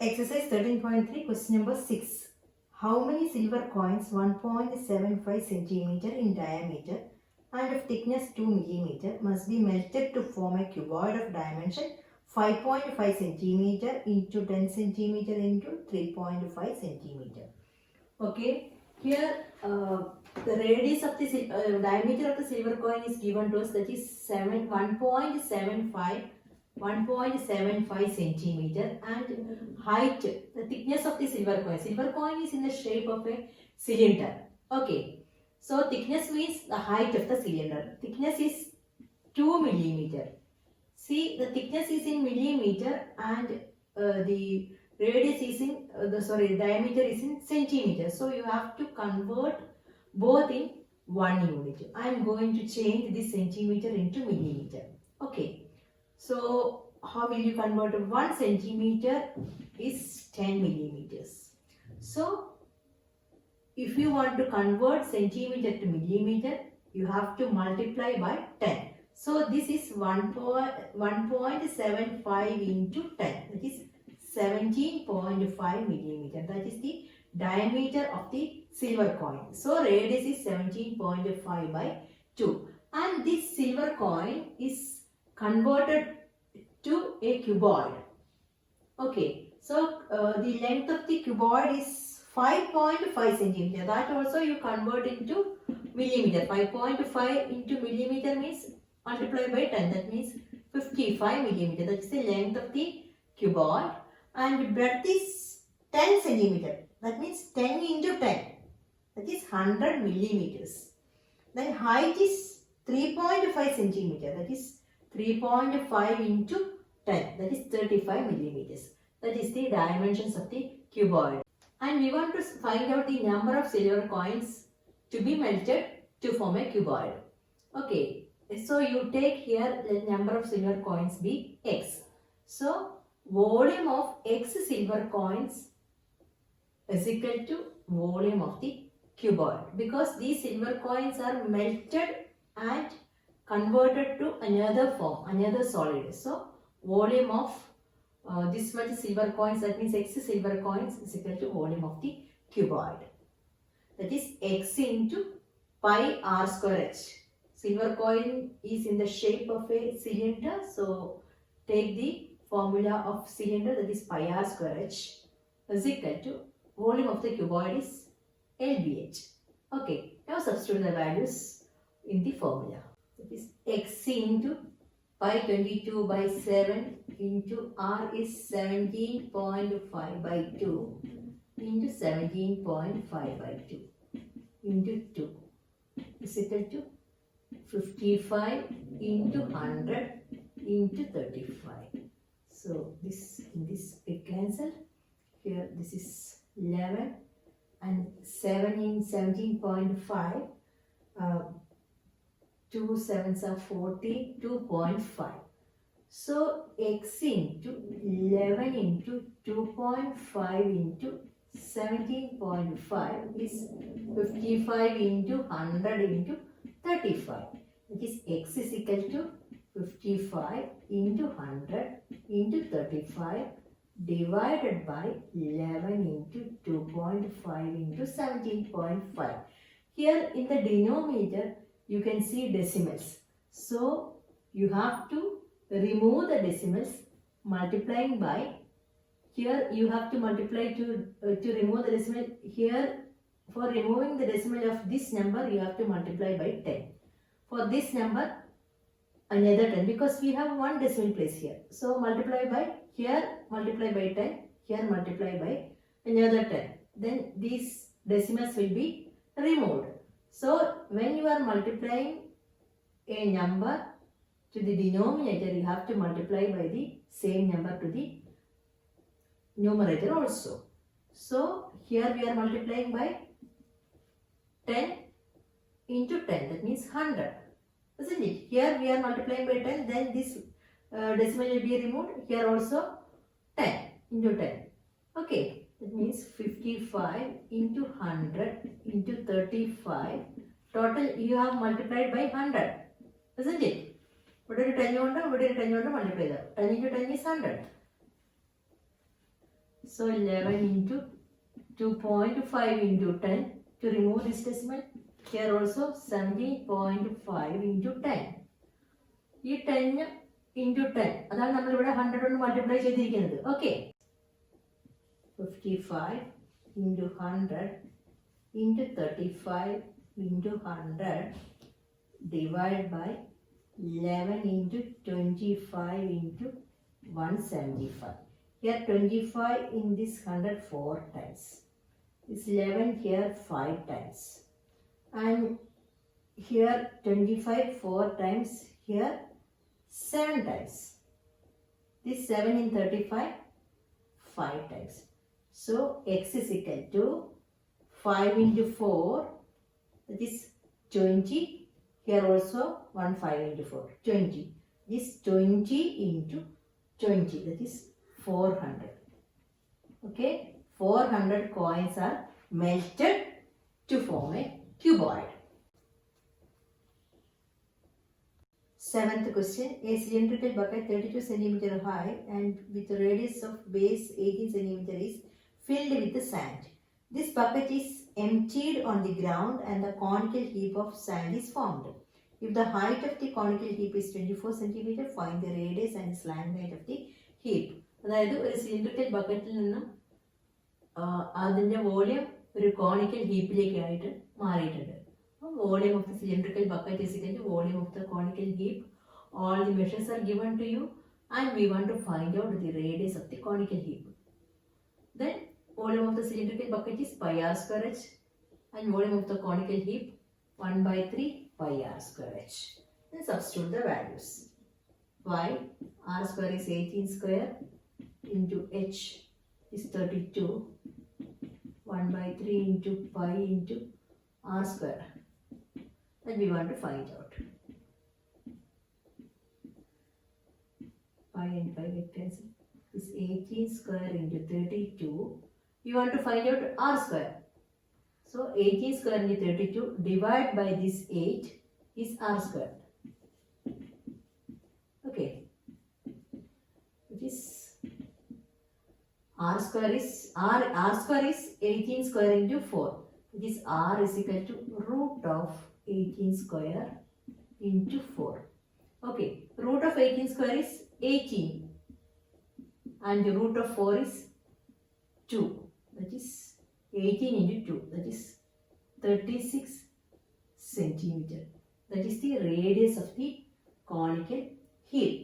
Exercise 13.3, question number 6. How many silver coins 1.75 centimeter in diameter and of thickness 2 millimeter must be melted to form a cuboid of dimension 5.5 centimeter into 10 centimeter into 3.5 centimeter? Okay, here the radius of the diameter of the silver coin is given to us, that is 1.75 centimeter, and height, the thickness of the silver coin. Silver coin is in the shape of a cylinder. Okay, so thickness means the height of the cylinder. Thickness is 2 millimeter. See, the thickness is in millimeter and the radius is in diameter is in centimeter. So you have to convert both in one unit. I am going to change this centimeter into millimeter. Okay. So how will you convert 1 centimeter is 10 millimeters. So if you want to convert centimeter to millimeter, you have to multiply by 10. So this is 1.75 into 10, that is 17.5 millimeter. That is the diameter of the silver coin. So radius is 17.5 by 2. And this silver coin is converted to a cuboid. Okay, so the length of the cuboid is 5.5 centimeter. That also you convert into millimeter. 5.5 into millimeter means multiply by 10. That means 55 millimeter. That is the length of the cuboid. And breadth is 10 centimeter. That means 10 into 10. That is 100 millimeters. Then height is 3.5 centimeter. That is 3.5 into 10. That is 35 millimeters. That is the dimensions of the cuboid. And we want to find out the number of silver coins to be melted to form a cuboid. Okay, so you take here the number of silver coins be x. So volume of x silver coins is equal to volume of the cuboid, because these silver coins are melted and converted to another form, another solid. So volume of this much silver coins, that means x silver coins is equal to volume of the cuboid. That is x into pi r square h. Silver coin is in the shape of a cylinder, so take the formula of cylinder, that is pi r square h is equal to volume of the cuboid is LBH. Okay, now substitute the values in the formula. That is x into pi 22 by 7 into r is 17.5 by 2 into 17.5 by 2 into 2 is equal to 55 into 100 into 35. So this we cancel. Here this is 11 and 7 in 17.5. 2 sevens are 40, 2.5. So x into 11 into 2.5 into 17.5 is 55 into 100 into 35. That is x is equal to 55 into 100 into 35 divided by 11 into 2.5 into 17.5. Here in the denominator you can see decimals. So you have to remove the decimals, multiplying by, here you have to multiply to remove the decimal. Here for removing the decimal of this number you have to multiply by 10. For this number another 10, because we have one decimal place here. So multiply by, here multiply by 10, here multiply by another 10. Then these decimals will be removed. So when you are multiplying a number to the denominator, you have to multiply by the same number to the numerator also. So here we are multiplying by 10 into 10, that means 100, isn't it? Here we are multiplying by 10, then this decimal will be removed. Here also 10 into 10. Okay. That means 55 into 100 into 35. Total you have multiplied by 100. Isn't it? What are you 10 multiply that? 10 into 10 is 100. So 11 into 2.5 into 10. To remove this decimal, here also 17.5 into 10. ഈ 10 into 10 അതാണ് നമ്മളിവിടെ 100 കൊണ്ട് multiply ചെയ്തിരിക്കുന്നത്. Okay, 55 into 100 into 35 into 100 divided by 11 into 25 into 175. Here 25 in this 100 4 times. This 11 here 5 times. And here 25 4 times, here 7 times. This 7 in 35 5 times. So x is equal to 5 into 4, that is 20. Here also 1 5 into 4, 20. This 20 into 20, that is 400. Okay, 400 coins are melted to form a cuboid. Seventh question. A cylindrical bucket 32 cm high and with a radius of base 18 cm is filled with sand. This bucket is emptied on the ground and the conical heap of sand is formed. If the height of the conical heap is 24 cm, find the radius and slant height of the heap. അതായത് ഒരു cylindrical ബക്കറ്റിൽ നിന്നും അതിൻ്റെ volume ഒരു conical ഹീപ്പിലേക്കായിട്ട് മാറിയിട്ടുണ്ട്. Volume of the cylindrical bucket is equal to volume of the conical heap. All the measures are given to you and we want to find out the radius of the conical heap. Then volume of the cylindrical bucket is pi r square h and volume of the conical heap 1 by 3 pi r square h. Then substitute the values. Pi r square is 18 square into h is 32. 1 by 3 into pi into r square. That we want to find out. Pi and pi get cancelled. Is 18 square into 32. We want to find out r square. So 18 square into 32 divided by this 8 is r square. Okay. It is r square is 18 square into 4. It is r is equal to root of 18 square into 4. Okay, root of 18 square is 18 and the root of 4 is 2. That is 18 into 2, that is 36 centimeter. That is the radius of the conical heap.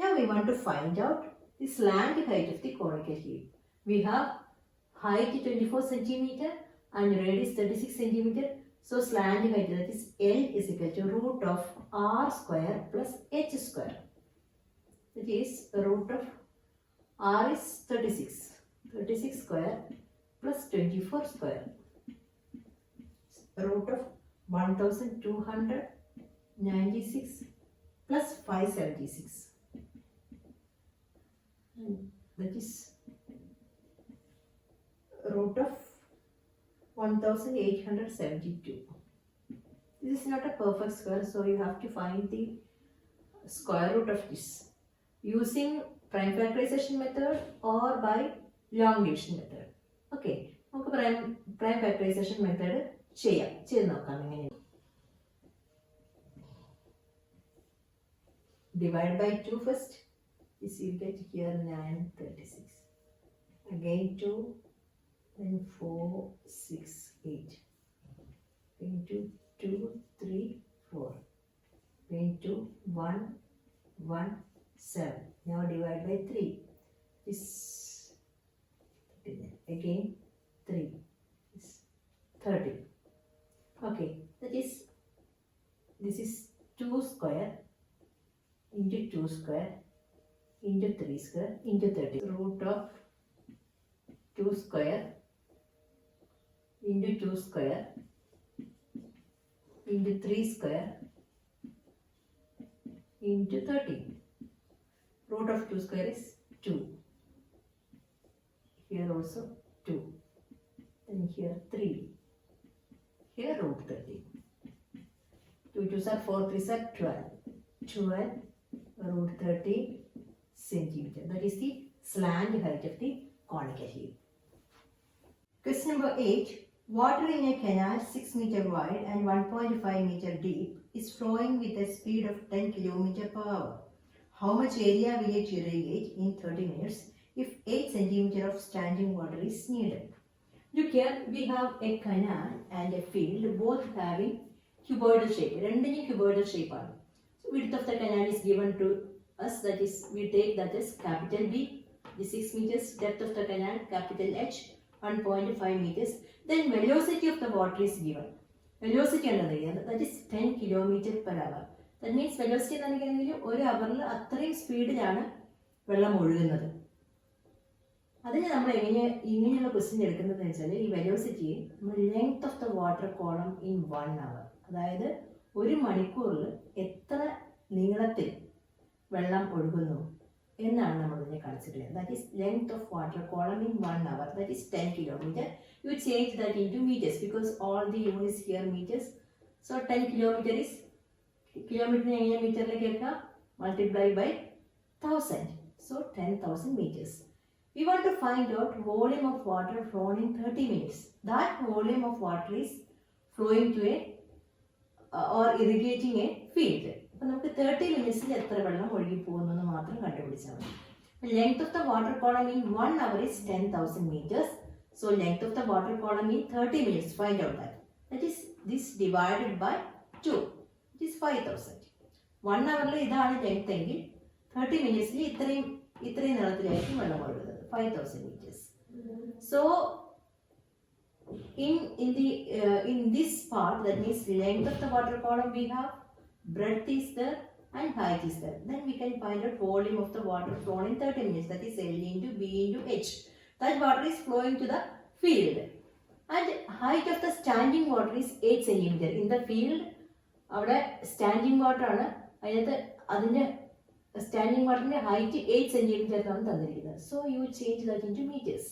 Now we want to find out the slant height of the conical heap. We have height 24 centimeter and radius 36 centimeter. So slant height, that is L, is equal to root of r square plus h square. That is root of r is 36. 36 square plus 24 square. Root of 1296 plus 576. And that is root of 1872. This is not a perfect square, so you have to find the square root of this using prime factorization method or by long division method. Okay, നമുക്ക് prime factorization method ചെയ്ത് നോക്കാം എങ്ങനെ. Divide by 2 first. This you get here 936. Again 2. Then 4, 6, 8. Into 2, 3, 4. Into 1, 1, 7. Now divide by 3. This again 3. This 30. Okay, that is, this is 2 square into 2 square into 3 square into 30. Root of 2 square into 2 square into 3 square into 30. Root of 2 square is 2. Here also 2. And here 3. Here root 30. 2 2s are 4, 3s are 12. 12 root 30 centimeter. That is the slant height of the conical. Question number 8. Water in a canal 6 meter wide and 1.5 meter deep is flowing with a speed of 10 km per hour. How much area will it irrigate in 30 minutes if 8 centimeter of standing water is needed? Look here, we have a canal and a field, both having cuboidal shape. Rendering cuboidal shape. So width of the canal is given to us, that is, we take that as capital B, the 6 meters, depth of the canal, capital H, 1.5 meters. Then velocity of the water is given. Velocity that is 10 km per hour. That means velocity in 1 hour അത്രയും സ്പീഡിലാണ് വെള്ളം ഒഴുകുന്നത്. അതിന് നമ്മൾ ഇങ്ങനെയുള്ള question എടുക്കുന്നതെന്ന് വെച്ചാൽ ഈ വെലോസിറ്റിയെ നമ്മൾ length of the water column in 1 hour, അതായത് 1 മണിക്കൂറിൽ എത്ര നീളത്തിൽ വെള്ളം ഒഴുകുന്നു എന്നാണ് നമ്മൾ ഇതിനെ കൺസിഡർ ചെയ്യുന്നത്. That is length of water column in 1 hour, that is 10 kilometer. You change that into meters because all the units here meters. So 10 kilometer is കിലോമീറ്ററിനെ എങ്ങനെ മീറ്ററിലേക്ക് വെക്കാം? Multiply by 1000. So 10,000 meters. We want to find out volume of water flown in 30 minutes. That volume of water is flowing to a or irrigating a field. അപ്പോൾ നമുക്ക് 30 minutes എത്ര വെള്ളം ഒഴുകി പോകുന്നു മാത്രം കണ്ടുപിടിച്ചാൽ മതി. Length of the water column in 1 hour is 10,000 meters. So length of the water column in 30 minutes, find out that. That is this divided by 2. It is 5,000. 1 hour ഇതാണ് ലെങ്ത് എങ്കിൽ 30 minutes ഇത്രയും നീളത്തിലായിരിക്കും വെള്ളം ഒഴുകുന്നത്. 5,000 meters. So in this part, that means length of the water column we have, breadth is there and height is there. Then we can find out volume of the water flown in 30 minutes, that is L into B into H. That water is flowing to the field. And height of the standing water is 8 centimeter. In the field, അവിടെ standing water ആണ്, അതിൻ്റെ standing വാട്ടറിൻ്റെ height 8 centimeter ആണ് തന്നിരിക്കുന്നത്. So you change that into meters.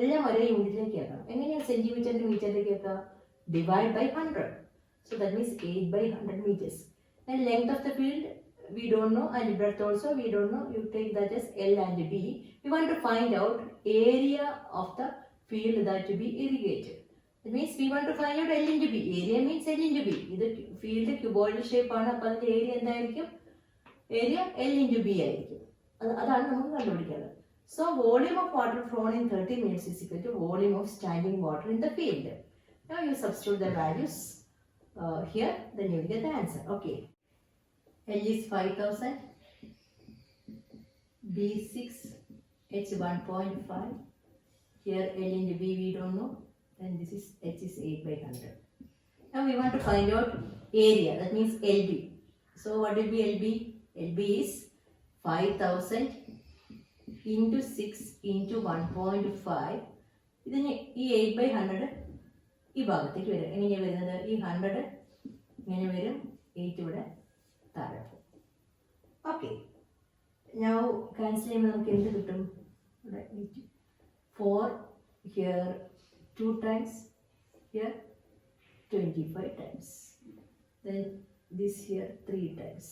എല്ലാം ഒരേ യൂണിറ്റിലേക്ക് ആക്കണം. എങ്ങനെയാണ് സെൻറ്റിമീറ്ററിൻ്റെ മീറ്ററിലേക്ക് ആക്കുക? Divide by 100. So that means 8 by 100 meters. And length of the field we don't know, and breadth also we don't know. You take that as L and B. We want to find out area of the field that to be irrigated. That means we want to find out L into B. Area means L into B. This field cuboidal shape ആണ്. അപ്പോൾ അതിൻ്റെ area എന്തായിരിക്കും? Area L into B ആയിരിക്കും. അതാണ് നമുക്ക് കണ്ടുപിടിക്കേണ്ടത്. So volume of water flown in 30 minutes is equal to volume of standing water in the field. Now you substitute the values here, then you will get the answer. Okay. L is 5,000, B 6, H 1.5. Here L into B we don't know, and this is H is 8 by 100. Now we want to find out area, that means LB. So what will be LB? LB is 5,000 into 6 into 1.5. ഇതിന് ഈ 8 by 100 ഈ ഭാഗത്തേക്ക് വരും. എങ്ങനെയാണ് വരുന്നത്? ഈ 100 ഇങ്ങനെ വരും, 8 ഇവിടെ താഴെ പോകും. ഓക്കെ, ഞാൻ ക്യാൻസൽ ചെയ്യുമ്പോൾ നമുക്ക് എന്ത് കിട്ടും? ഇവിടെ 4 here 2 times, here 25 times, then this here 3 times.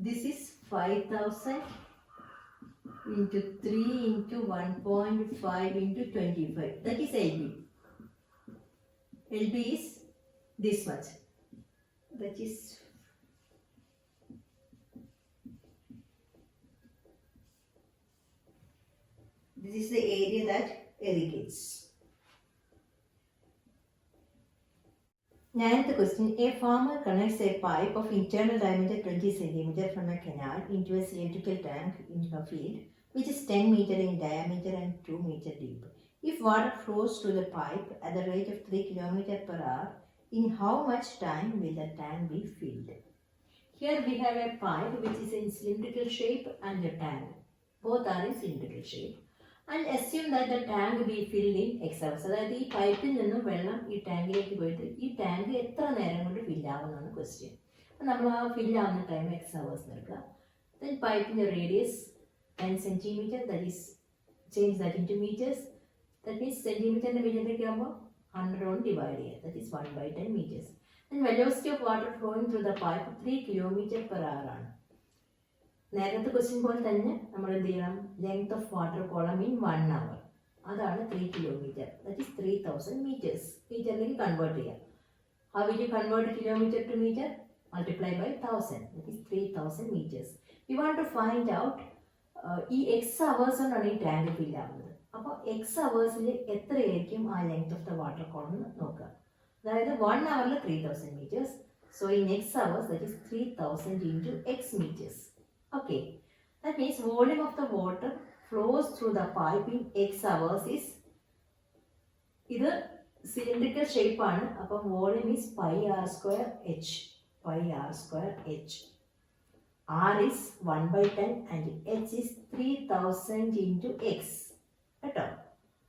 This is 5,000 into 3 into 1.5 into 25. That is LB. LB is this much. That is the area that irrigates. Ninth question. A farmer connects a pipe of internal diameter 20 centimeter from a canal into a cylindrical tank in a field which is 10 meter in diameter and 2 meter deep. If water flows through the pipe at the rate of 3 km per hour, in how much time will the tank be filled? Here we have a pipe which is in cylindrical shape and a tank. Both are in cylindrical shape. And assume that the tank be filled in X hours. അതായത് ഈ പൈപ്പിൽ നിന്നും വെള്ളം ഈ ടാങ്കിലേക്ക് പോയിട്ട് ഈ tank എത്ര നേരം കൊണ്ട് ഫില്ലാവുന്നതാണ് ക്വസ്റ്റ്യൻ. അപ്പം നമ്മൾ ആ ഫില്ലാവുന്ന ടൈം X hours എടുക്കുക. ദെൻ പൈപ്പിൻ്റെ radius 10 centimeter, that is change that into meters. That means സെൻറ്റിമീറ്ററിൻ്റെ മീറ്ററിലേക്ക് ആകുമ്പോൾ 100 കൊണ്ട് ഡിവൈഡ് ചെയ്യുക. That is 1 by 10 meters. And velocity of water flowing through the pipe 3 km per hour ആണ്. നേരത്തെ ക്വസ്റ്റ്യൻ പോലെ തന്നെ നമ്മൾ എന്ത് ചെയ്യണം, length of water column in 1 hour, അതാണ് 3 കിലോമീറ്റർ, ദാറ്റ് ഈസ് 3000 മീറ്റേഴ്സ്. മീറ്ററിലേക്ക് കൺവേർട്ട് ചെയ്യാം. How will you convert kilometre to metre? Multiply by 1000, that is 3000 metres. We want to find out ഈ എക്സ് അവേഴ്സ് കൊണ്ടാണ് ഈ ടാങ്ക് ഫിൽ ആവുന്നത്. അപ്പോൾ X അവേഴ്സിൽ എത്രയായിരിക്കും ആ length of the water column എന്ന് നോക്കുക. അതായത് 1 hour 3000 meters. So in x hours, that is 3000 into x meters. Okay, that means volume of the water flows through the pipe in x hours is, ഇത് cylindrical shape ആണ്. അപ്പം volume is pi r square h, pi r square h. R is 1/10 and h is 3000 into x. കേട്ടോ,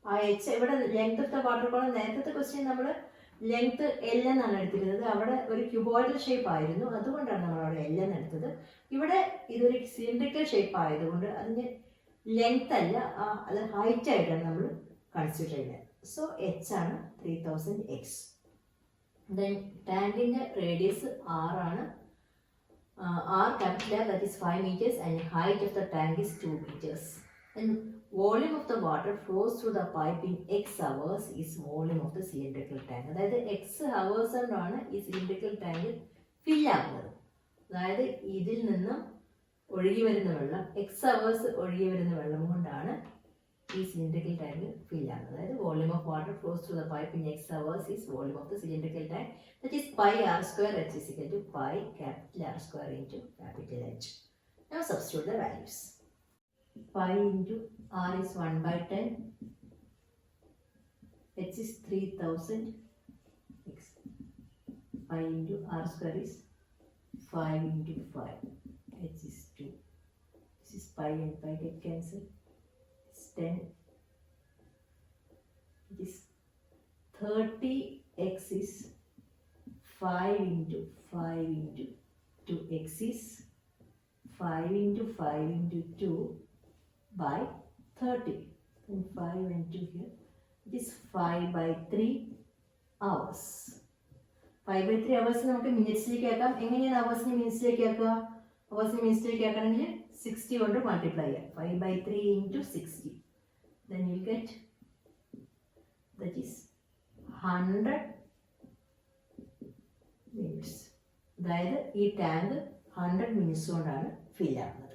ആ h ഇവിടെ length of the water column, നേരത്തെ question നമ്മൾ length L എന്നാണ് എടുത്തിരുന്നത്. അവിടെ ഒരു ക്യൂബോയിഡൽ ഷേപ്പ് ആയിരുന്നു, അതുകൊണ്ടാണ് നമ്മൾ അവിടെ എൽ എന്ന് എടുത്തത്. ഇവിടെ ഇതൊരു സിലിണ്ടറിക്കൽ ഷേപ്പ് ആയതുകൊണ്ട് അതിന് ലെങ്ത് അല്ല, അത് ഹൈറ്റ് ആയിട്ടാണ് നമ്മൾ കൺസിഡർ ചെയ്യുന്നത്. സോ എച്ച് ആണ് 3000 എക്സ്. ദെൻ ടാങ്കിൻ്റെ റേഡിയസ് ആർ ആണ്. R capital that is 5 meters and height of the tank is 2 meters. And volume of the water flows through the pipe in x hours is volume of the cylindrical tank. അതായത് X hours കൊണ്ടാണ് ഈ cylindrical tank fill ആകുന്നത്. അതായത് ഇതിൽ നിന്നും ഒഴുകി വരുന്ന വെള്ളം, എക്സ് ഹവേഴ്സ് ഒഴുകി വരുന്ന വെള്ളം കൊണ്ടാണ് ഈ സിലിണ്ടറിക്കൽ ടാങ്ക് ഫിൽ ആകുന്നത്. അതായത് volume of water flows through the pipe in x hours is volume of the cylindrical tank, that is pi r square h is equal to pi capital R square into capital H. Now substitute the values. Pi into r is 1/10, h is 3000, x. Pi into r square is 5 into 5, h is 2. This is pi and pi get cancelled. It's 10. It is 30, x is 5 into 5 into 2, x is 5 into 5 into 2 by 30, and 5 and 2 here, it is 5/3 hours. 5/3 hours നമുക്ക് മിനിറ്റ്സിലേക്ക് ആക്കാം. എങ്ങനെയാണ് അവേഴ്സിനെ മിനിറ്റ്സിലേക്ക് ആക്കുക? അവേഴ്സിനെ മിനിറ്റ്സിലേക്ക് ആക്കണമെങ്കിൽ 60 കൊണ്ട് multiply ചെയ്യാം. 5/3 into 60, then you get, that is 100 minutes. അതായത് ഈ tank 100 minutes കൊണ്ടാണ് ഫിൽ ആകുന്നത്.